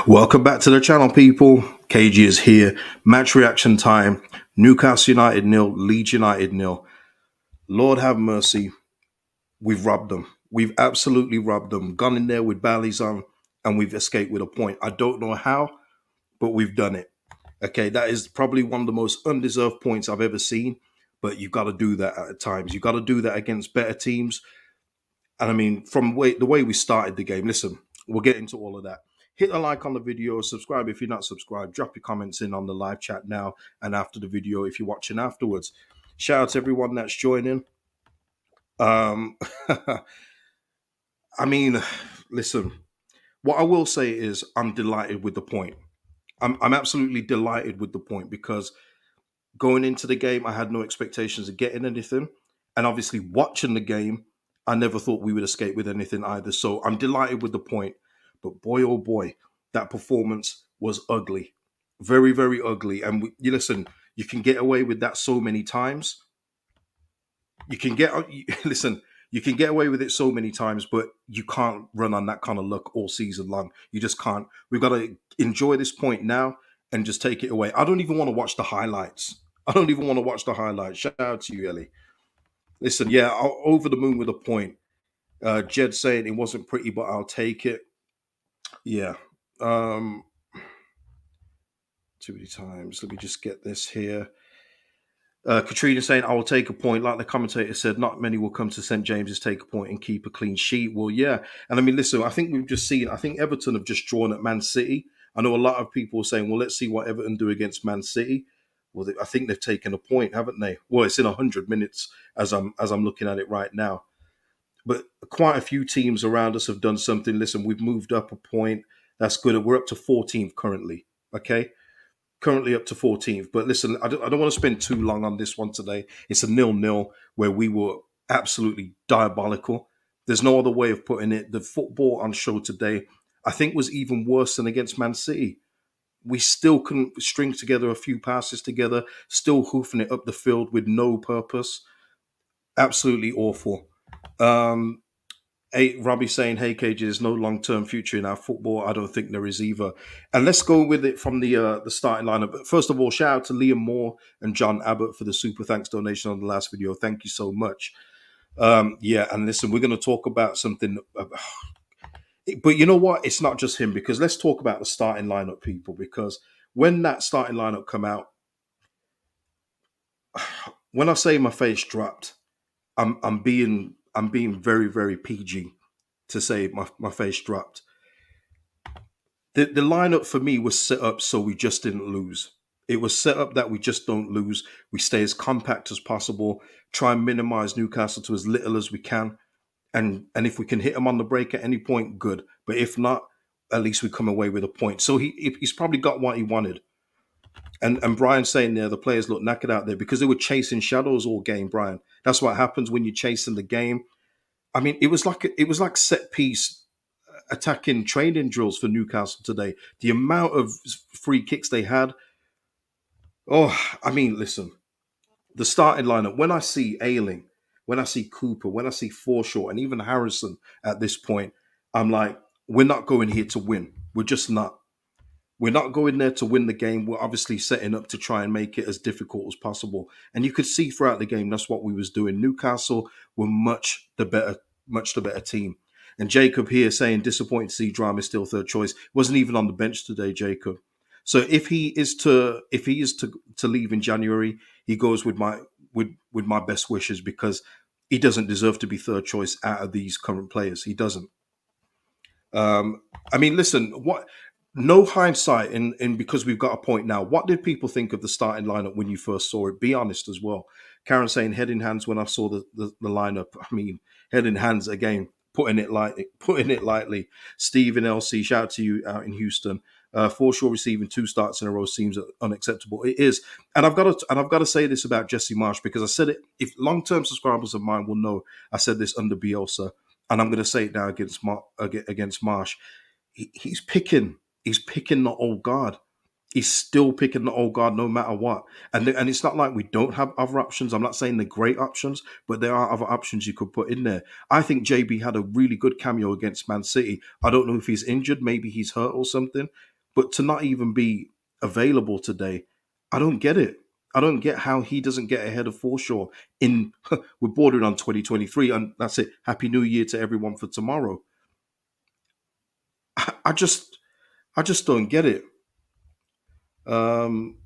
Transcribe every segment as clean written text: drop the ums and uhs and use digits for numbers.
Welcome back to the channel, people. KG is here. Match reaction time. Newcastle United nil, Leeds United nil. Lord have mercy. We've robbed them. We've absolutely robbed them. Gone in there with bellies on, and we've escaped with a point. I don't know how, but we've done it. Okay, that is probably one of the most undeserved points I've ever seen. But you've got to do that at times. You've got to do that against better teams. And I mean, from the way we started the game, listen, we'll get into all of that. Hit a like on the video, subscribe if you're not subscribed, drop your comments in on the live chat now and after the video if you're watching afterwards. Shout out to everyone that's joining. Um, I mean, listen, what I will say is I'm delighted with the point. I'm absolutely delighted with the point because going into the game, I had no expectations of getting anything. And obviously, watching the game, I never thought we would escape with anything either. So I'm delighted with the point. But boy, oh boy, that performance was ugly. Very, very ugly. And you listen, you can get away with that so many times. You can get, listen, you can get away with it so many times, but you can't run on that kind of luck all season long. You just can't. We've got to enjoy this point now and just take it away. I don't even want to watch the highlights. I don't even want to watch the highlights. Shout out to you, Ellie. Listen, yeah, over the moon with a point. Jed saying it wasn't pretty, but I'll take it. Yeah. Um, too many times. Let me just get this here. Katrina saying, I will take a point. Like the commentator said, not many will come to St. James's, take a point and keep a clean sheet. Well, yeah. And I mean, listen, I think we've just seen, I think Everton have just drawn at Man City. I know a lot of people are saying, well, let's see what Everton do against Man City. Well, I think they've taken a point, haven't they? Well, it's in 100 minutes as I'm looking at it right now. But quite a few teams around us have done something. Listen, we've moved up a point. That's good. We're up to 14th currently. Okay, currently up to 14th. But listen, I don't want to spend too long on this one today. It's a 0-0 where we were absolutely diabolical. There's no other way of putting it. The football on show today, I think, was even worse than against Man City. We still couldn't string together a few passes together, still hoofing it up the field with no purpose. Absolutely awful. Um, Robbie saying, "Hey, KJ, there's no long-term future in our football. I don't think there is either." And let's go with it from the starting lineup. But first of all, shout out to Liam Moore and John Abbott for the super thanks donation on the last video. Thank you so much. Yeah, and listen, we're going to talk about something. But you know what? It's not just him because let's talk about the starting lineup, people. Because when that starting lineup come out, when I say my face dropped, I'm being very, very PG to say my face dropped. The lineup for me was set up so we just didn't lose. It was set up that we just don't lose. We stay as compact as possible, try and minimize Newcastle to as little as we can. And if we can hit them on the break at any point, good. But if not, at least we come away with a point. So he's probably got what he wanted. And Brian's saying there, the players look knackered out there because they were chasing shadows all game, Brian. That's what happens when you're chasing the game. I mean, it was like set piece attacking training drills for Newcastle today. The amount of free kicks they had. Oh, I mean, listen, the starting lineup. When I see Ayling, when I see Cooper, when I see Forshaw, and even Harrison at this point, I'm like, we're not going here to win. We're just not. We're not going there to win the game. We're obviously setting up to try and make it as difficult as possible. And you could see throughout the game that's what we was doing. Newcastle were much the better team. And Jacob here saying disappointed to see Drama still third choice. Wasn't even on the bench today, Jacob. So if he is to leave in January, he goes with my best wishes because he doesn't deserve to be third choice out of these current players. He doesn't. I mean, listen, what no hindsight in because we've got a point now. What did people think of the starting lineup when you first saw it? Be honest as well. Karen saying head in hands when I saw the lineup. I mean, head in hands again, putting it lightly. Steve and LC, shout out to you out in Houston. Forshaw receiving 2 starts in a row seems unacceptable. It is, and I've got to say this about Jesse Marsh because I said it. If long-term subscribers of mine will know, I said this under Bielsa, and I'm going to say it now against Marsh. He's picking the old guard. He's still picking the old guard no matter what. And it's not like we don't have other options. I'm not saying they're great options, but there are other options you could put in there. I think JB had a really good cameo against Man City. I don't know if he's injured. Maybe he's hurt or something. But to not even be available today, I don't get it. I don't get how he doesn't get ahead of Forshaw in we're bordering on 2023, and that's it. Happy New Year to everyone for tomorrow. I just don't get it. Um,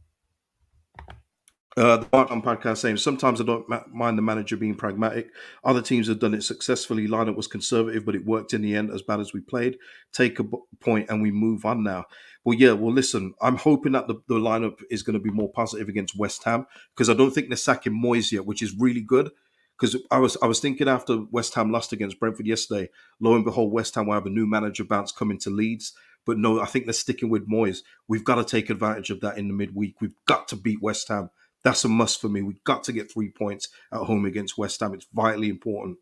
the Barton podcast saying sometimes I don't mind the manager being pragmatic. Other teams have done it successfully. Lineup was conservative, but it worked in the end. As bad as we played, take a point and we move on now. Well, yeah. Well, listen, I'm hoping that the lineup is going to be more positive against West Ham because I don't think they're sacking Moyes yet, which is really good. Because I was thinking after West Ham lost against Brentford yesterday, lo and behold, West Ham will have a new manager bounce coming to Leeds. But no, I think they're sticking with Moyes. We've got to take advantage of that in the midweek. We've got to beat West Ham. That's a must for me. We've got to get 3 points at home against West Ham. It's vitally important.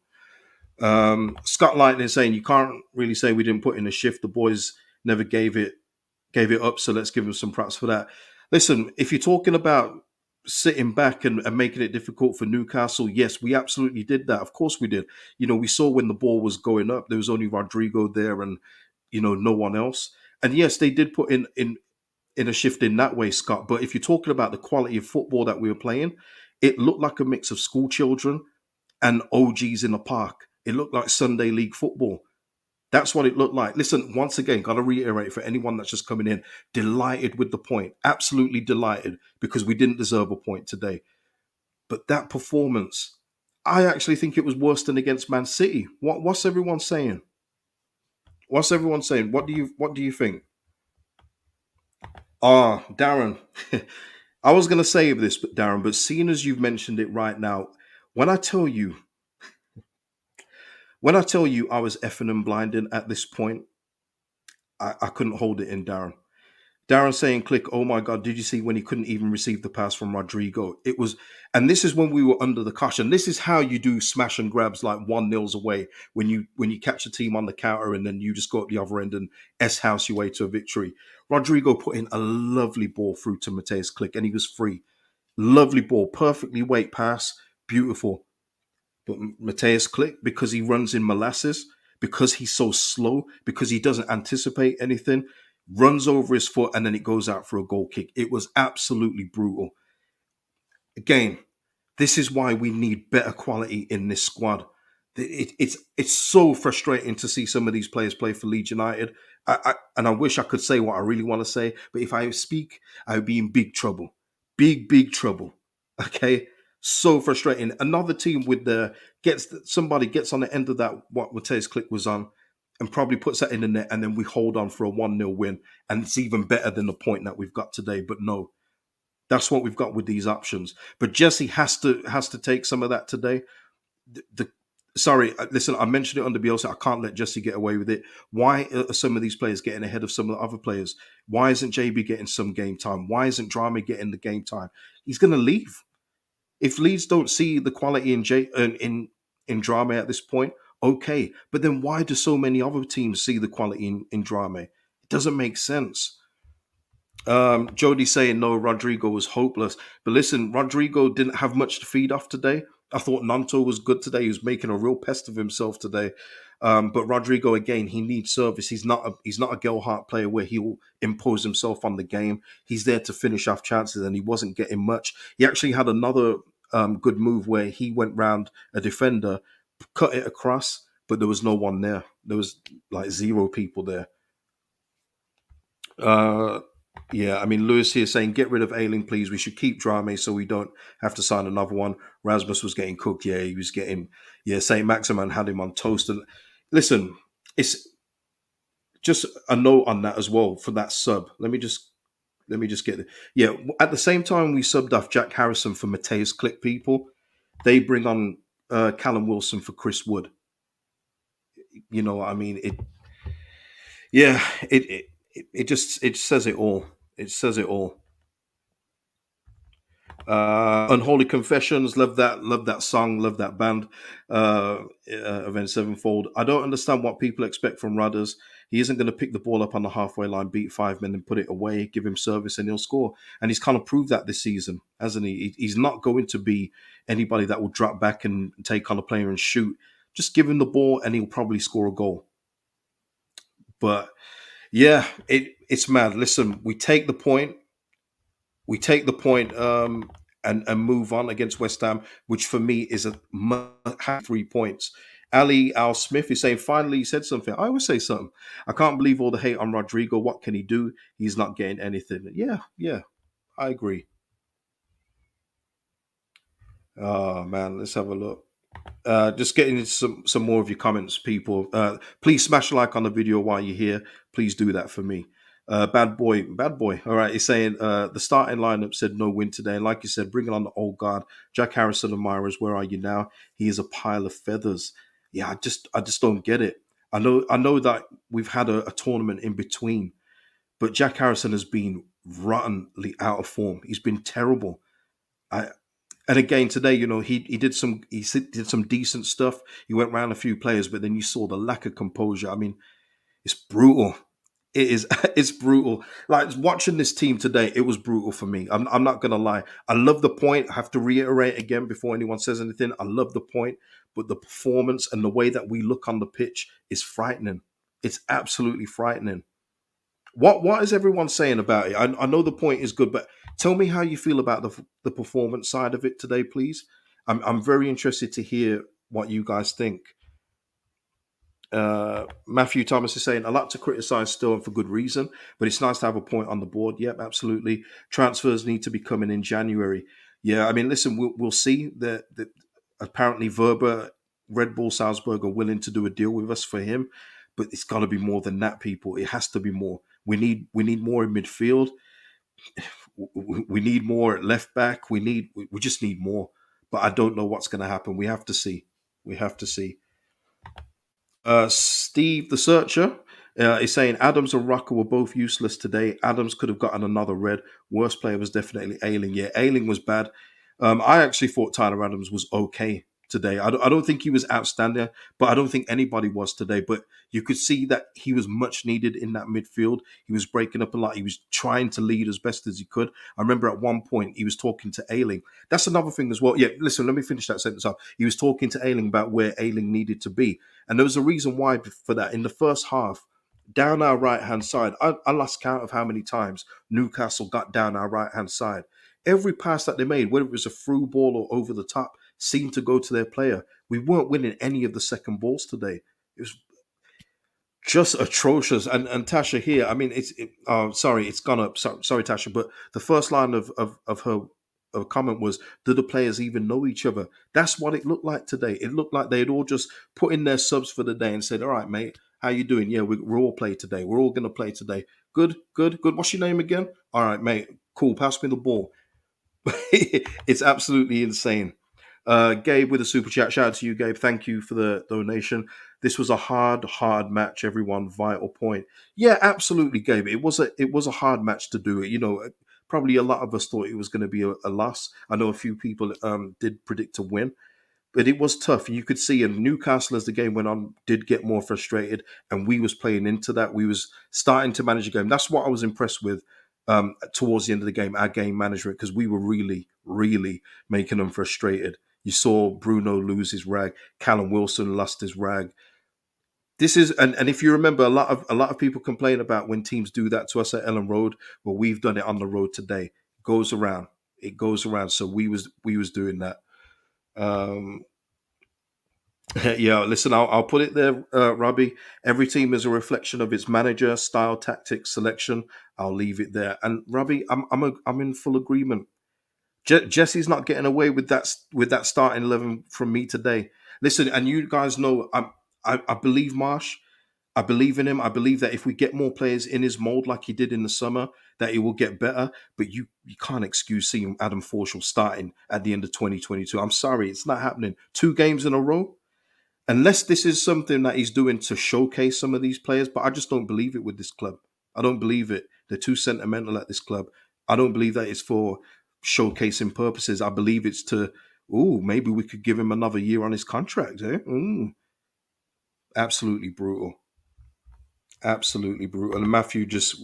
Scott Lightning is saying you can't really say we didn't put in a shift. The boys never gave it up, so let's give them some props for that. Listen, if you're talking about sitting back and making it difficult for Newcastle, yes, we absolutely did that. Of course we did. We saw when the ball was going up, there was only Rodrigo there and no one else. And yes, they did put in a shift in that way, Scott. But if you're talking about the quality of football that we were playing, it looked like a mix of school children and OGs in the park. It looked like Sunday league football. That's what it looked like. Listen, once again, got to reiterate for anyone that's just coming in, delighted with the point. Absolutely delighted because we didn't deserve a point today. But that performance, I actually think it was worse than against Man City. What's everyone saying? What's everyone saying? What do you think? Darren. I was going to save this, but Darren, but seeing as you've mentioned it right now, when I tell you, when I tell you I was effing and blinding at this point, I couldn't hold it in, Darren. Darren saying, click, oh my God, did you see when he couldn't even receive the pass from Rodrigo? It was, and this is when we were under the caution. This is how you do smash and grabs like 1-0 away when you catch a team on the counter and then you just go up the other end and S-house your way to a victory. Rodrigo put in a lovely ball through to Mateus Click and he was free. Lovely ball, perfectly weight pass, beautiful. But Mateus Click, because he runs in molasses, because he's so slow, because he doesn't anticipate anything, runs over his foot and then it goes out for a goal kick. It was absolutely brutal. Again, this is why we need better quality in this squad. It's so frustrating to see some of these players play for Leeds United. And I wish I could say what I really want to say, but if I speak, I would be in big trouble. Big trouble. Okay? So frustrating. Another team with somebody gets on the end of that what Mateus Click was on and probably puts that in the net and then we hold on for a 1-0 win and it's even better than the point that we've got today. But no, that's what we've got with these options. But Jesse has to take some of that today. The Sorry, listen, I mentioned it under Bielsa. I can't let Jesse get away with it. Why are some of these players getting ahead of some of the other players? Why isn't JB getting some game time? Why isn't Drama getting the game time? He's going to leave. If Leeds don't see the quality in Drama at this point, okay. But then why do so many other teams see the quality in Drama? It doesn't make sense. Jody saying no, Rodrigo was hopeless. But listen, Rodrigo didn't have much to feed off today. I thought Nanto was good today. He was making a real pest of himself today. But Rodrigo again, he needs service. He's not a Gelhardt player where he'll impose himself on the game. He's there to finish off chances, and he wasn't getting much. He actually had another good move where he went round a defender, cut it across, but there was no one there. There was like zero people there. Uh, yeah, I mean, Lewis here saying, get rid of Ailing, please. We should keep Drame so we don't have to sign another one. Rasmus was getting cooked. Yeah, he was getting, yeah, St. Maximan had him on toast. And listen, it's just a note on that as well for that sub. Let me just get it. Yeah, at the same time we subbed off Jack Harrison for Mateus Click people, they bring on Callum Wilson for Chris Wood. I mean, yeah, it says it all. It says it all. Unholy Confessions, love that song, love that band. Avenged Sevenfold. I don't understand what people expect from Rudders. He isn't going to pick the ball up on the halfway line, beat five men, and put it away. Give him service, and he'll score. And he's kind of proved that this season, hasn't he? He's not going to be anybody that will drop back and take on a player and shoot. Just give him the ball, and he'll probably score a goal. But yeah, it's mad. Listen, we take the point, and move on against West Ham, which for me is a 3 points. Ali Al Smith is saying, finally, he said something. I always say something. I can't believe all the hate on Rodrigo. What can he do? He's not getting anything. Yeah, yeah, I agree. Oh, man, let's have a look. Just getting into some more of your comments, people. Please smash a like on the video while you're here. Please do that for me. Bad boy, bad boy. All right, he's saying the starting lineup said no win today, and like you said, bringing on the old guard, Jack Harrison and Myers. Where are you now? He is a pile of feathers. Yeah, I just don't get it. I know that we've had a tournament in between, but Jack Harrison has been rottenly out of form. He's been terrible. I, and again today, he did some decent stuff. He went around a few players, but then you saw the lack of composure. I mean, it's brutal. It is. It's brutal. Like watching this team today, it was brutal for me. I'm not gonna lie. I love the point. I have to reiterate again before anyone says anything. I love the point, but the performance and the way that we look on the pitch is frightening. It's absolutely frightening. What is everyone saying about it? I know the point is good, but tell me how you feel about the performance side of it today, please. I'm very interested to hear what you guys think. Matthew Thomas is saying a lot to criticize still and for good reason, but it's nice to have a point on the board. Yep, absolutely. Transfers need to be coming in January. Yeah, I mean, listen, we'll see that apparently Verba, Red Bull Salzburg are willing to do a deal with us for him, but it's got to be more than that, people. It has to be more. We need more in midfield. We need more at left back. We just need more. But I don't know what's going to happen. We have to see. We have to see. Steve the Searcher is saying Adams and Rucker were both useless today. Adams could have gotten another red. Worst player was definitely Ailing. Yeah, Ailing was bad. I actually thought Tyler Adams was okay today. I don't think he was outstanding, but I don't think anybody was today. But you could see that he was much needed in that midfield. He was breaking up a lot. He was trying to lead as best as he could. I remember at one point he was talking to Ailing. That's another thing as well. Yeah, listen, let me finish that sentence up. He was talking to Ailing about where Ailing needed to be. And there was a reason why for that. In the first half, down our right hand side, I lost count of how many times Newcastle got down our right hand side. Every pass that they made, whether it was a through ball or over the top, seemed to go to their player. We weren't winning any of the second balls today. It was just atrocious. And Tasha here, I mean, sorry, it's gone up. Sorry, Tasha, but the first line of her comment was, "Do the players even know each other?" That's what it looked like today. It looked like they had all just put in their subs for the day and said, "All right, mate, how you doing? Yeah, we're all play today. We're all going to play today. Good, good, good. What's your name again? All right, mate. Cool. Pass me the ball." It's absolutely insane. Gabe with a super chat. Shout out to you, Gabe. Thank you for the donation. This was a hard match. Everyone, vital point. Yeah, absolutely, Gabe. It was a hard match to do it. Probably a lot of us thought it was going to be a loss. I know a few people did predict to win, but it was tough. You could see, and Newcastle, as the game went on, did get more frustrated, and we was playing into that. We was starting to manage the game. That's what I was impressed with towards the end of the game, our game management, because we were really, really making them frustrated. You saw Bruno lose his rag. Callum Wilson lost his rag. This is, and if you remember, a lot of people complain about when teams do that to us at Ellen Road. Well, we've done it on the road today. It goes around. It goes around. So we was doing that. Um, yeah, listen, I'll put it there, Robbie. Every team is a reflection of its manager, style, tactics, selection. I'll leave it there. And Robbie, I'm in full agreement. Jesse's not getting away with that starting 11 from me today. Listen, and you guys know I believe Marsh. I believe in him. I believe that if we get more players in his mold like he did in the summer, that it will get better. But you can't excuse seeing Adam Forshall starting at the end of 2022. I'm sorry, it's not happening. 2 games in a row. Unless this is something that he's doing to showcase some of these players, but I just don't believe it with this club. I don't believe it. They're too sentimental at this club. I don't believe that it's for showcasing purposes. I believe it's to, maybe we could give him another year on his contract. Absolutely brutal. Absolutely brutal. And Matthew just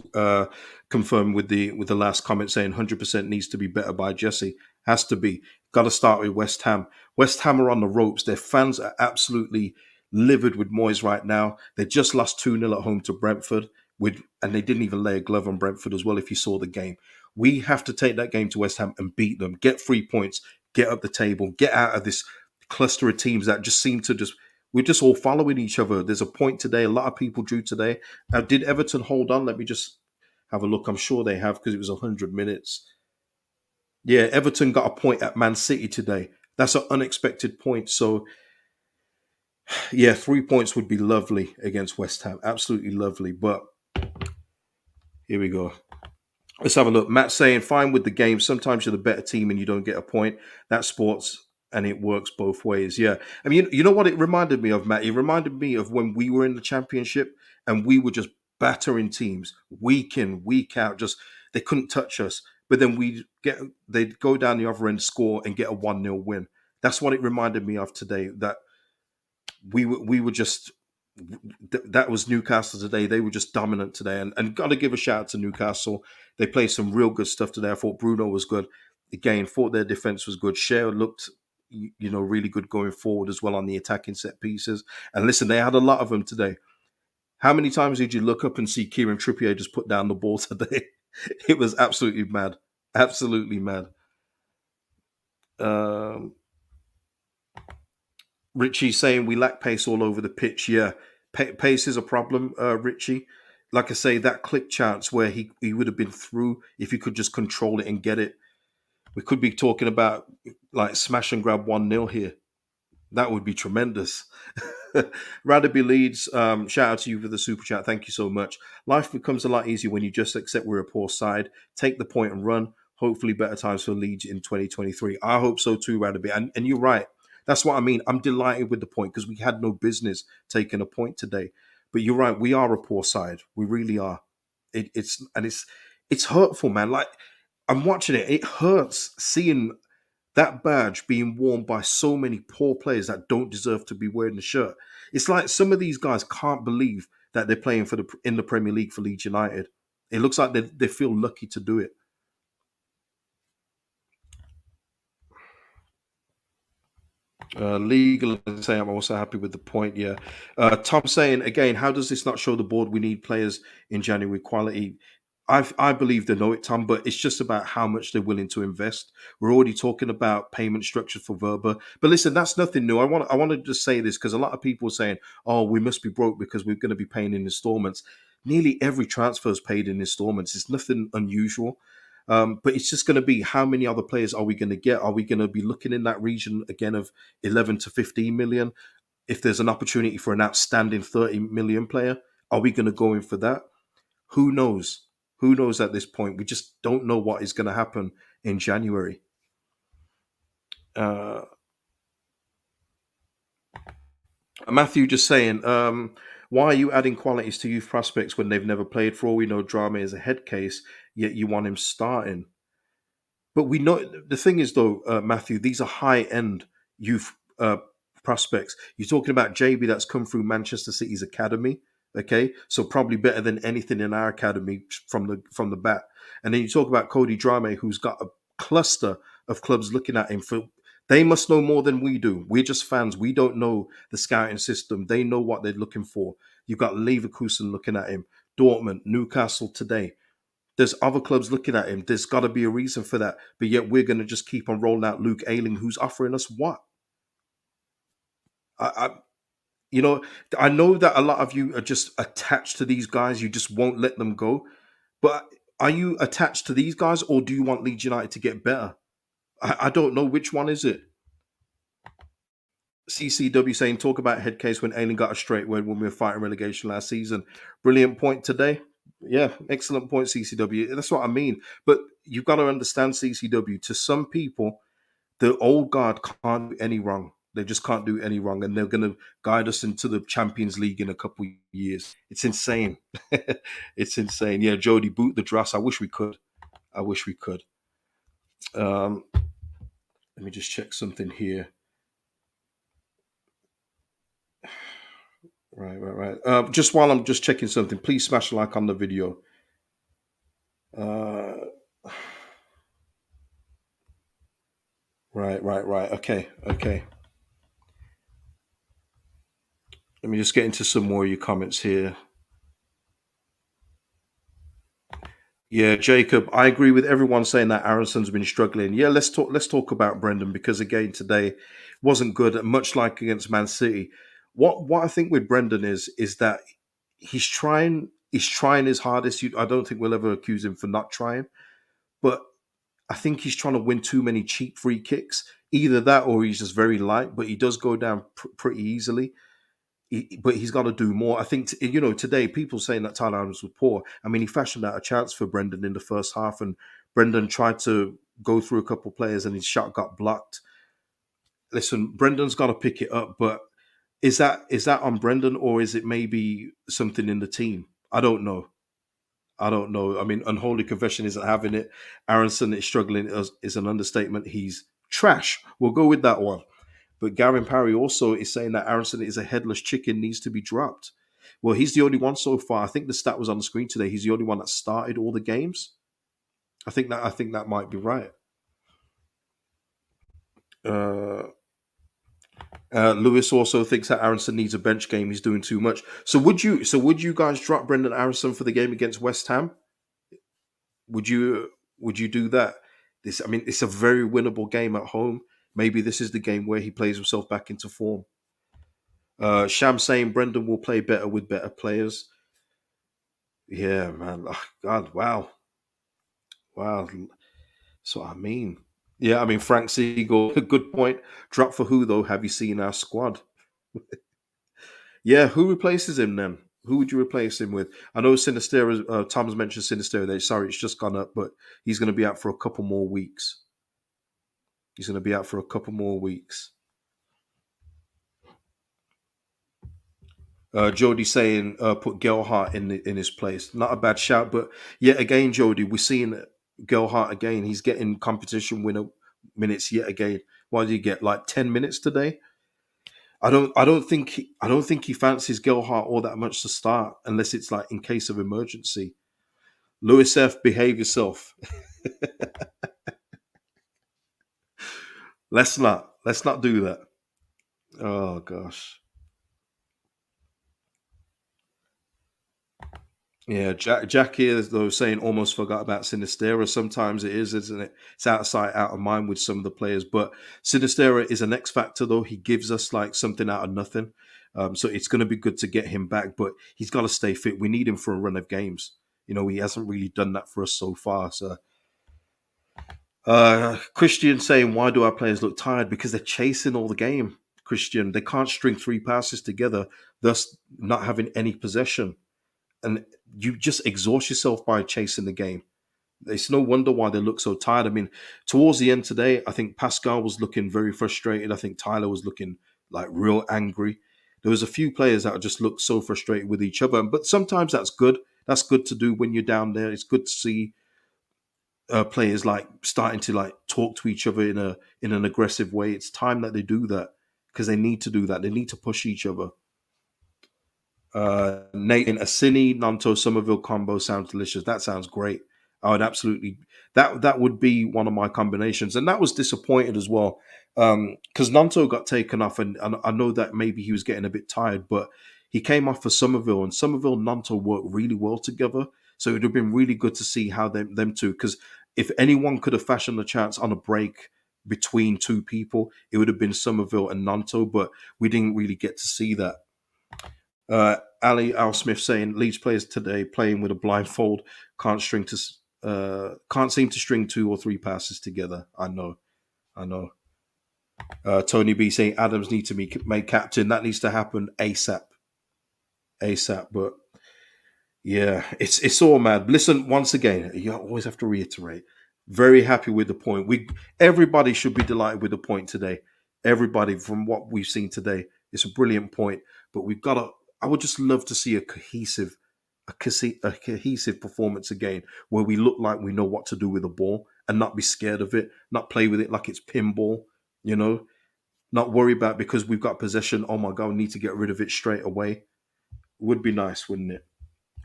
confirmed with the last comment saying 100% needs to be better by Jesse. Has to be. Got to start with West Ham. West Ham are on the ropes. Their fans are absolutely livid with Moyes right now. They just lost 2-0 at home to Brentford. and they didn't even lay a glove on Brentford as well. If you saw the game, we have to take that game to West Ham and beat them, get 3 points, get up the table, get out of this cluster of teams that just seem to just we're just all following each other. There's a point today. A lot of people drew today. Did Everton hold on? Let me just have a look. I'm sure they have because it was 100 minutes. Yeah, Everton got a point at Man City today. That's an unexpected point. So yeah, 3 points would be lovely against West Ham. Absolutely lovely. But here we go. Let's have a look. Matt saying, fine with the game. Sometimes you're the better team and you don't get a point. That's sports and it works both ways. Yeah. I mean, you know what it reminded me of, Matt? It reminded me of when we were in the championship and we were just battering teams week in, week out. Just they couldn't touch us. But then they'd go down the other end, score, and get a 1-0 win. That's what it reminded me of today. That we were just that was Newcastle today. They were just dominant today, and got to give a shout out to Newcastle. They played some real good stuff today. I thought Bruno was good again. Thought their defense was good. Shea looked really good going forward as well on the attacking set pieces. And listen, they had a lot of them today. How many times did you look up and see Kieran Trippier just put down the ball today? It was absolutely mad, absolutely mad. Um, Richie saying we lack pace all over the pitch. Yeah, pace is a problem, Richie. Like I say, that click chance where he would have been through if he could just control it and get it. We could be talking about like smash and grab 1-0 here. That would be tremendous. Radaby Leeds, shout out to you for the super chat. Thank you so much. Life becomes a lot easier when you just accept we're a poor side, take the point and run. Hopefully, better times for Leeds in 2023. I hope so too, Radaby. And you're right. That's what I mean. I'm delighted with the point because we had no business taking a point today. But you're right. We are a poor side. We really are. It's hurtful, man. Like I'm watching it. It hurts seeing that badge being worn by so many poor players that don't deserve to be wearing the shirt. It's like some of these guys can't believe that they're playing in the Premier League for Leeds United. It looks like they feel lucky to do it. Legal say I'm also happy with the point. Yeah, Tom saying again, how does this not show the board we need players in January quality? I believe they know it, Tom, but it's just about how much they're willing to invest. We're already talking about payment structure for Verba, but listen, that's nothing new. I want to just say this because a lot of people are saying, "Oh, we must be broke because we're going to be paying in installments." Nearly every transfer is paid in installments. It's nothing unusual. But it's just going to be how many other players are we going to get? Are we going to be looking in that region again of 11 to 15 million? If there's an opportunity for an outstanding 30 million player, are we going to go in for that? Who knows? Who knows at this point? We just don't know what is going to happen in January. Uh, Matthew just saying, why are you adding qualities to youth prospects when they've never played? For all we know, Drama is a head case, yet you want him starting. But we know the thing is, though, Matthew, these are high end youth prospects. You're talking about JB that's come through Manchester City's academy. Okay, so probably better than anything in our academy from the bat. And then you talk about Cody Drame, who's got a cluster of clubs looking at him for. They must know more than we do. We're just fans. We don't know the scouting system. They know what they're looking for. You've got Leverkusen looking at him, Dortmund, Newcastle today. There's other clubs looking at him. There's got to be a reason for that. But yet we're going to just keep on rolling out Luke Ayling, who's offering us what? I, you know, I know that a lot of you are just attached to these guys. You just won't let them go. But are you attached to these guys, or do you want Leeds United to get better? I don't know which one is it. CCW saying talk about head case when Ayling got a straight win when we were fighting relegation last season. Brilliant point today. Yeah, excellent point, CCW. That's what I mean. But you've got to understand, CCW, to some people, the old guard can't do any wrong. They just can't do any wrong. And they're going to guide us into the Champions League in a couple of years. It's insane. It's insane. Yeah, Jody, boot the dross. I wish we could. I wish we could. Let me just check something here. Right. Just while I'm just checking something, please smash a like on the video. Uh, right. Okay. Let me just get into some more of your comments here. Yeah, Jacob, I agree with everyone saying that Aaronson's been struggling. Yeah, let's talk about Brendan because again today wasn't good, much like against Man City. What I think with Brendan is that he's trying his hardest. I don't think we'll ever accuse him for not trying, but I think he's trying to win too many cheap free kicks. Either that or he's just very light, but he does go down pretty easily. But he's got to do more. I think today people saying that Tyler Adams was poor. I mean, he fashioned out a chance for Brendan in the first half, and Brendan tried to go through a couple of players, and his shot got blocked. Listen, Brendan's got to pick it up, but is that on Brendan or is it maybe something in the team? I don't know. I don't know. I mean, Unholy Confession isn't having it. Aronson is struggling is an understatement. He's trash. We'll go with that one. But Gavin Parry also is saying that Aronson is a headless chicken, needs to be dropped. Well, he's the only one so far. I think the stat was on the screen today. He's the only one that started all the games. I think that might be right. Uh, Lewis also thinks that Aronson needs a bench game. He's doing too much. So would you guys drop Brendan Aronson for the game against West Ham? Would you do that? I mean, it's a very winnable game at home. Maybe this is the game where he plays himself back into form. Sham saying Brendan will play better with better players. Yeah, man. Oh, God, wow, wow. That's what I mean. Yeah, I mean Frank Siegel. Good point. Drop for who though? Have you seen our squad? Yeah, who replaces him then? Who would you replace him with? I know Sinistera. Tom's mentioned Sinistera. There. Sorry, it's just gone up, but he's going to be out for a couple more weeks. He's going to be out for a couple more weeks. Jody saying put Gelhart in his place. Not a bad shout, but yet again, Jody, we're seeing Gelhart again. He's getting competition winner minutes yet again. What did he get? Like 10 minutes today. I don't think he fancies Gelhart all that much to start unless it's like in case of emergency. Lewis F, behave yourself. Let's not do that. Oh gosh. Yeah, Jack here though saying almost forgot about Sinistera. Sometimes it is, isn't it? It's out of sight, out of mind with some of the players. But Sinistera is an X factor though. He gives us like something out of nothing. So it's going to be good to get him back, but he's got to stay fit. We need him for a run of games. He hasn't really done that for us so far. So Christian saying, why do our players look tired? Because they're chasing all the game. Christian, they can't string three passes together, thus not having any possession, and you just exhaust yourself by chasing the game. It's no wonder why they look so tired. I mean, towards the end today, I think Pascal was looking very frustrated. I think Tyler was looking like real angry. There was a few players that just looked so frustrated with each other. But sometimes that's good. That's good to do when you're down there. It's good to see players like starting to like talk to each other in an aggressive way. It's time that they do that because they need to do that. They need to push each other. Nathan, a Cine Nanto Somerville combo sounds delicious. That sounds great. I would absolutely that would be one of my combinations, and that was disappointed as well because Nanto got taken off, and I know that maybe he was getting a bit tired, but he came off for Somerville, and Somerville and Nanto worked really well together. So it would have been really good to see how them two, because if anyone could have fashioned a chance on a break between two people, it would have been Somerville and Nanto, but we didn't really get to see that. Ali Al Smith saying Leeds players today playing with a blindfold can't seem to string two or three passes together. I know. Tony B saying Adams need to be made captain. That needs to happen ASAP, ASAP. But yeah, it's all mad. Listen, once again, you always have to reiterate. Very happy with the point. Everybody should be delighted with the point today. Everybody from what we've seen today, it's a brilliant point. But we've got to. I would just love to see a cohesive performance again, where we look like we know what to do with the ball and not be scared of it, not play with it like it's pinball. You know, not worry about because we've got possession. Oh my god, we need to get rid of it straight away. Would be nice, wouldn't it?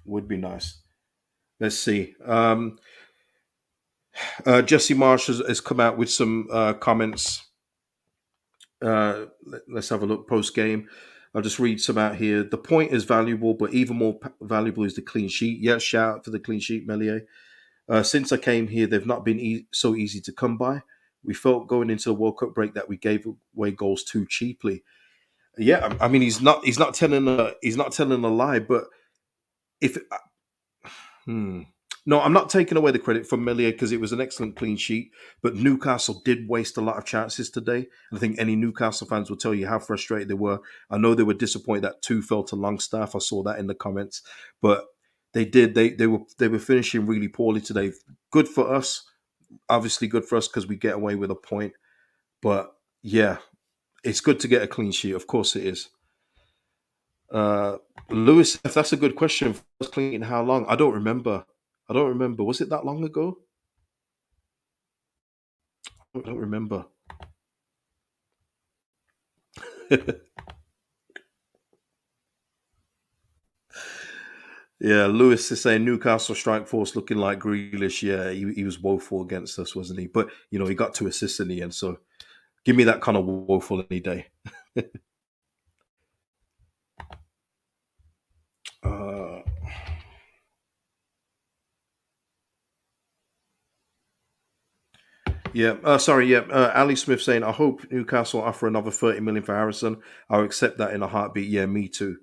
Would be nice. Let's see. Jesse Marsh has come out with some comments. Let's have a look post game. I'll just read some out here. The point is valuable, but even more valuable is the clean sheet. Yes, shout out for the clean sheet, Melier. Since I came here, they've not been so easy to come by. We felt going into the World Cup break that we gave away goals too cheaply. Yeah, I mean he's not telling a lie, but if hmm. No, I'm not taking away the credit from Melier because it was an excellent clean sheet. But Newcastle did waste a lot of chances today. I think any Newcastle fans will tell you how frustrated they were. I know they were disappointed that two fell to Longstaff. I saw that in the comments, but they did. They were finishing really poorly today. Good for us, obviously good for us because we get away with a point. But yeah, it's good to get a clean sheet. Of course, it is. Uh, Lewis, if that's a good question, first clean in how long? I don't remember. I don't remember. Was it that long ago? I don't remember. Yeah, Lewis is saying Newcastle strike force looking like Grealish. Yeah, he was woeful against us, wasn't he? But he got 2 assists in the end. So give me that kind of woeful any day. uh, yeah, sorry. Yeah, Ali Smith saying I hope Newcastle offer another 30 million for Harrison. I'll accept that in a heartbeat. Yeah, me too.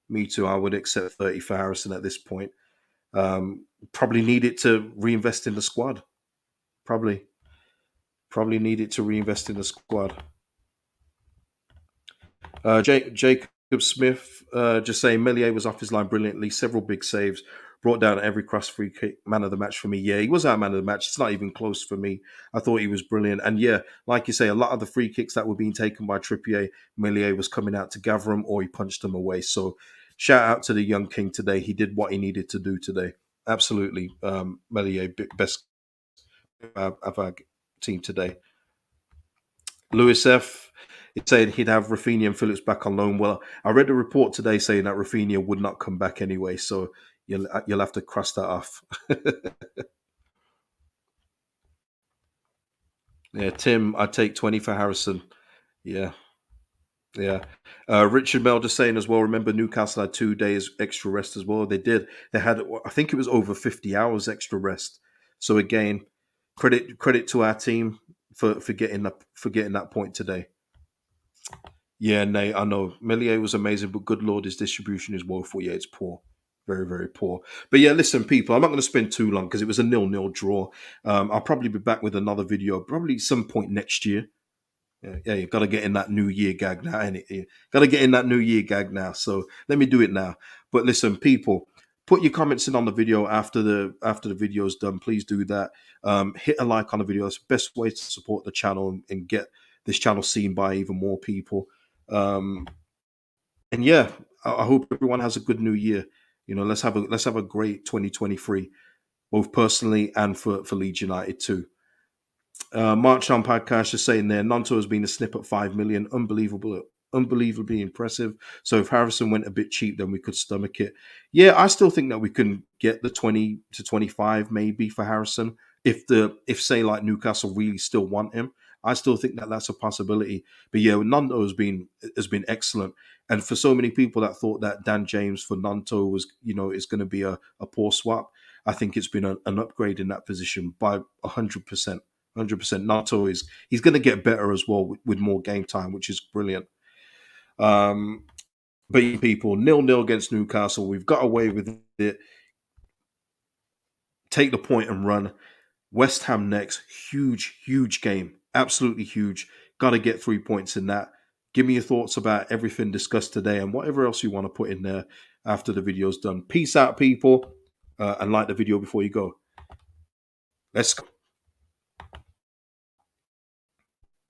Me too. I would accept 30 for Harrison at this point. Probably need it to reinvest in the squad. Probably, probably need it to reinvest in the squad. Jacob Smith just saying Melier was off his line brilliantly, several big saves, brought down every cross free kick. Man of the match for me. Yeah, he was our man of the match. It's not even close for me. I thought he was brilliant. And yeah, like you say, a lot of the free kicks that were being taken by Trippier, Melier was coming out to gather them or he punched them away. So shout out to the young king today. He did what he needed to do today. Absolutely. Melier, best of our team today. Lewis F. He said he'd have Rafinha and Phillips back on loan. Well, I read a report today saying that Rafinha would not come back anyway, so you'll have to cross that off. Yeah, Tim, I'd take 20 for Harrison. Yeah, yeah. Richard Mel just saying as well. Remember, Newcastle had 2 days extra rest as well. They did. They had, I think it was over 50 hours extra rest. So again, credit to our team for getting that point today. Yeah, Nate, I know. Melier was amazing, but good lord, his distribution is woeful. Yeah, it's poor. Very, very poor. But yeah, listen, people, I'm not going to spend too long because it was a 0-0 draw. I'll probably be back with another video probably some point next year. Yeah, you've got to get in that new year gag now, ain't it? You got to get in that new year gag now. So let me do it now. But listen, people, put your comments in on the video after the video's done. Please do that. Hit a like on the video. It's the best way to support the channel and get this channel seen by even more people. Um, and yeah, I hope everyone has a good new year. Let's have a great 2023, both personally and for Leeds United too. March on podcast just saying there, Nanto has been a snip at 5 million, unbelievably impressive. So if Harrison went a bit cheap, then we could stomach it. Yeah, I still think that we can get the 20 to 25 maybe for Harrison if say like Newcastle really still want him. I still think that that's a possibility. But yeah, Nanto has been excellent. And for so many people that thought that Dan James for Nanto was is going to be a poor swap, I think it's been an upgrade in that position by 100%. 100%. Nato he's going to get better as well with more game time, which is brilliant. Um, but people 0-0 against Newcastle, we've got away with it. Take the point and run. West Ham next, huge game, absolutely huge. Got to get 3 points in that. Give me your thoughts about everything discussed today and whatever else you want to put in there after the video's done. Peace out, people, and like the video before you go. Let's go.